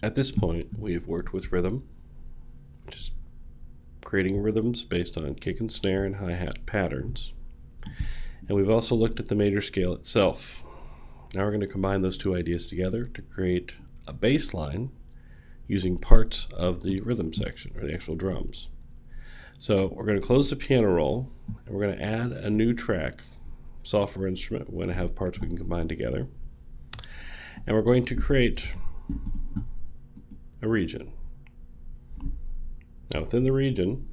At this point, we've worked with rhythm, which is creating rhythms based on kick and snare and hi-hat patterns. And we've also looked at the major scale itself. Now we're going to combine those two ideas together to create a bass line using parts of the rhythm section, or the actual drums. So we're going to close the piano roll, and we're going to add a new track, software instrument. We're going to have parts we can combine together. And we're going to create a region. Now within the region,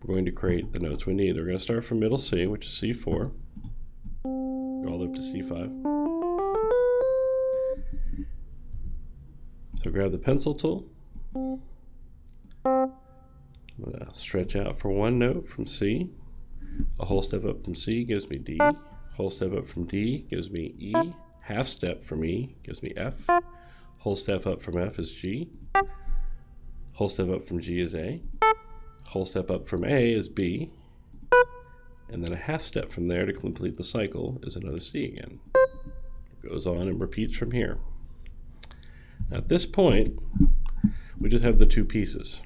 we're going to create the notes we need. We're going to start from middle C, which is C4, go all the way up to C5. So grab the pencil tool. I'm going to stretch out for one note from C. A whole step up from C gives me D. Whole step up from D gives me E. Half step from E gives me F. Whole step up from F is G. Whole step up from G is A. Whole step up from A is B. And then a half step from there to complete the cycle is another C again. It goes on and repeats from here. Now at this point, we just have the two pieces.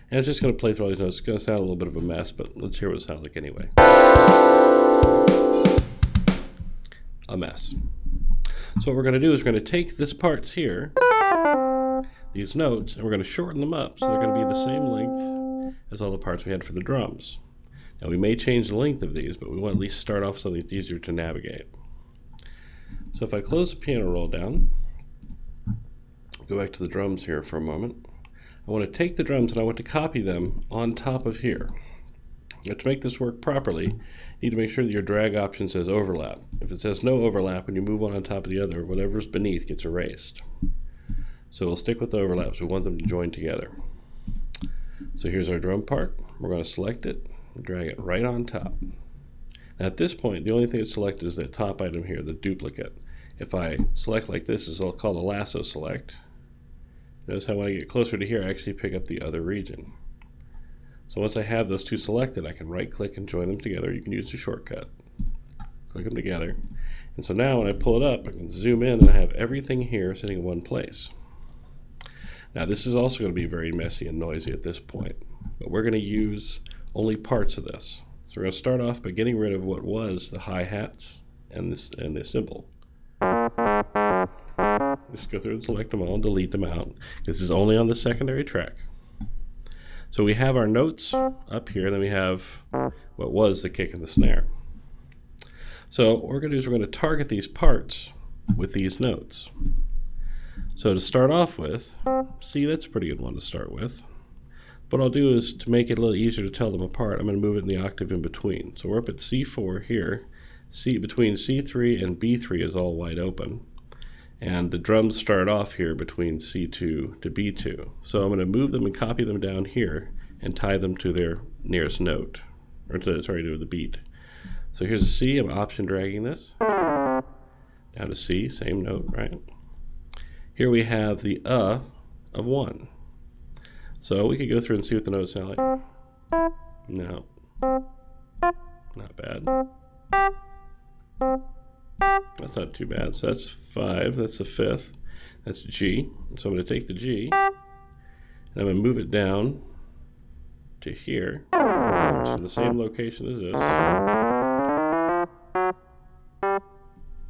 And it's just going to play through all these notes. It's going to sound a little bit of a mess, but let's hear what it sounds like anyway. A mess. So what we're going to do is we're going to take this parts here, these notes, and we're going to shorten them up so they're going to be the same length as all the parts we had for the drums. Now we may change the length of these, but we want to at least start off something that's easier to navigate. So if I close the piano roll down, go back to the drums here for a moment. I want to take the drums and I want to copy them on top of here. Now to make this work properly, you need to make sure that your drag option says overlap. If it says no overlap, when you move one on top of the other, whatever's beneath gets erased. So we'll stick with the overlaps. We want them to join together. So here's our drum part. We're going to select it and drag it right on top. Now at this point, the only thing that's selected is that top item here, the duplicate. If I select like this, it's called a lasso select. Notice how when I get closer to here, I actually pick up the other region. So once I have those two selected, I can right click and join them together. You can use the shortcut. Click them together. And so now when I pull it up, I can zoom in and I have everything here sitting in one place. Now this is also going to be very messy and noisy at this point, but we're going to use only parts of this. So we're going to start off by getting rid of what was the hi-hats and the cymbal. Just go through and select them all and delete them out. This is only on the secondary track. So we have our notes up here, then we have what was the kick and the snare. So what we're going to do is we're going to target these parts with these notes. So to start off with, C, that's a pretty good one to start with. What I'll do is, to make it a little easier to tell them apart, I'm going to move it in the octave in between. So we're up at C4 here. C between C3 and B3 is all wide open. And the drums start off here between C2 to B2. So I'm going to move them and copy them down here and tie them to their nearest note, or to the beat. So here's a C, I'm option dragging this. Down to C, same note, right? Here we have the of 1. So we could go through and see what the notes sound like. No. Not bad. That's not too bad. So that's 5. That's the 5th. That's G. So I'm going to take the G and I'm going to move it down to here, which is in the same location as this.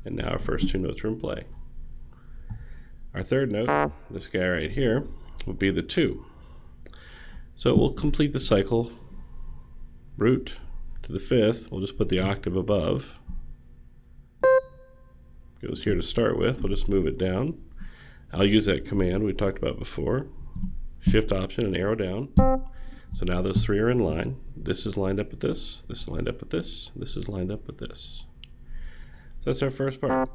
And now our first two notes are in play. Our third note, this guy right here, would be the 2. So we'll complete the cycle. Root to the 5th. We'll just put the octave above. Goes here to start with. We'll just move it down. I'll use that command we talked about before. Shift option and arrow down. So now those three are in line. This is lined up with this. This is lined up with this. This is lined up with this. So that's our first part.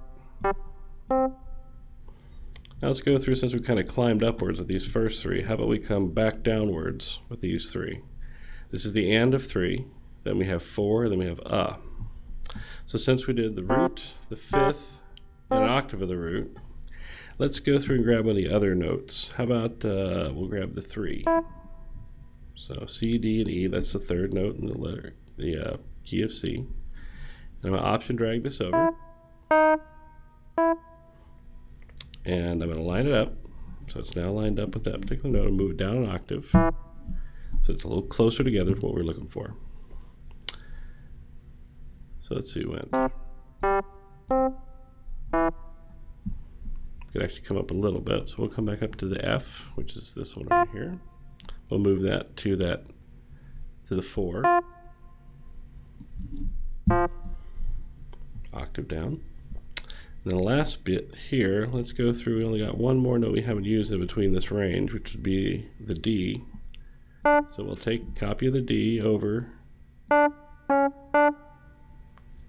Now let's go through, since we kind of climbed upwards with these first three, how about we come back downwards with these three. This is the and of 3, then we have 4, then we have a. So since we did the root, the 5th, and an octave of the root, let's go through and grab one of the other notes. How about we'll grab the 3. So C, D, and E, that's the third note in the key of C. And I'm going to option drag this over. And I'm going to line it up. So it's now lined up with that particular note and move it down an octave. So it's a little closer together to what we're looking for. So let's see when. Could actually come up a little bit. So we'll come back up to the F, which is this one right here. We'll move that to the 4. Octave down. And then the last bit here, let's go through. We only got one more note we haven't used in between this range, which would be the D. So we'll take a copy of the D over.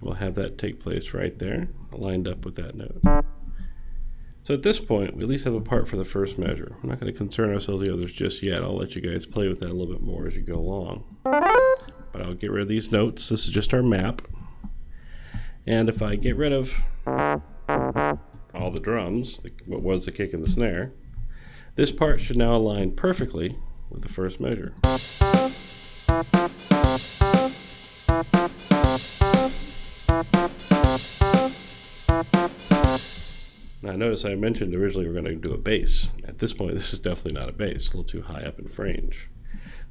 We'll have that take place right there, lined up with that note. So at this point, we at least have a part for the first measure. We're not going to concern ourselves with the others just yet. I'll let you guys play with that a little bit more as you go along. But I'll get rid of these notes. This is just our map. And if I get rid of all the drums, what was the kick and the snare, this part should now align perfectly with the first measure. Now notice I mentioned originally we're going to do a bass. At this point, this is definitely not a bass, a little too high up in range.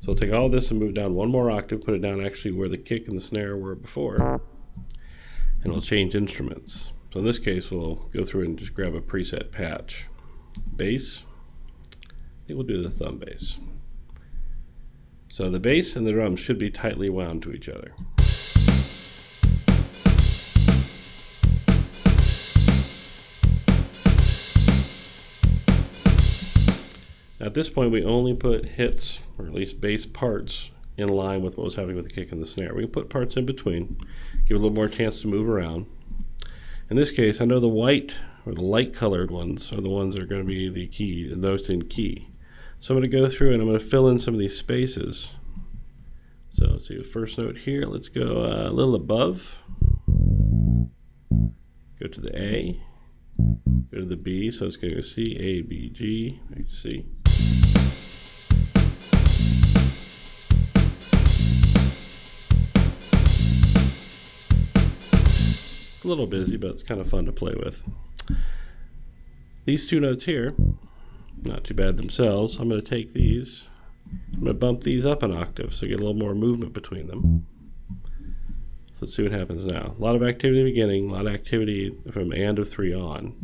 So we'll take all this and move down one more octave, put it down actually where the kick and the snare were before, and we'll change instruments. So in this case, we'll go through and just grab a preset patch. Bass, I think we'll do the thumb bass. So the bass and the drums should be tightly wound to each other. At this point, we only put hits, or at least bass parts, in line with what was happening with the kick and the snare. We can put parts in between, give it a little more chance to move around. In this case, I know the white, or the light colored ones, are the ones that are going to be the key, those in key. So I'm going to go through and I'm going to fill in some of these spaces. So let's see, the first note here, let's go a little above. Go to the A. Go to the B, so it's going to go C, A, B, G, C. A little busy, but it's kind of fun to play with. These two notes here, not too bad themselves. I'm going to take these, I'm going to bump these up an octave so you get a little more movement between them. So let's see what happens now. A lot of activity in the beginning, a lot of activity from and of 3 on.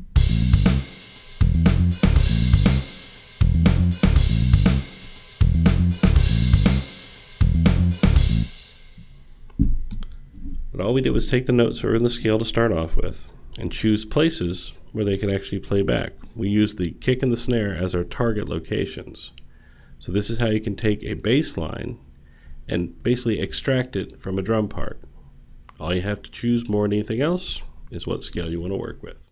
But all we did was take the notes that were in the scale to start off with and choose places where they can actually play back. We use the kick and the snare as our target locations. So this is how you can take a bass line and basically extract it from a drum part. All you have to choose more than anything else is what scale you want to work with.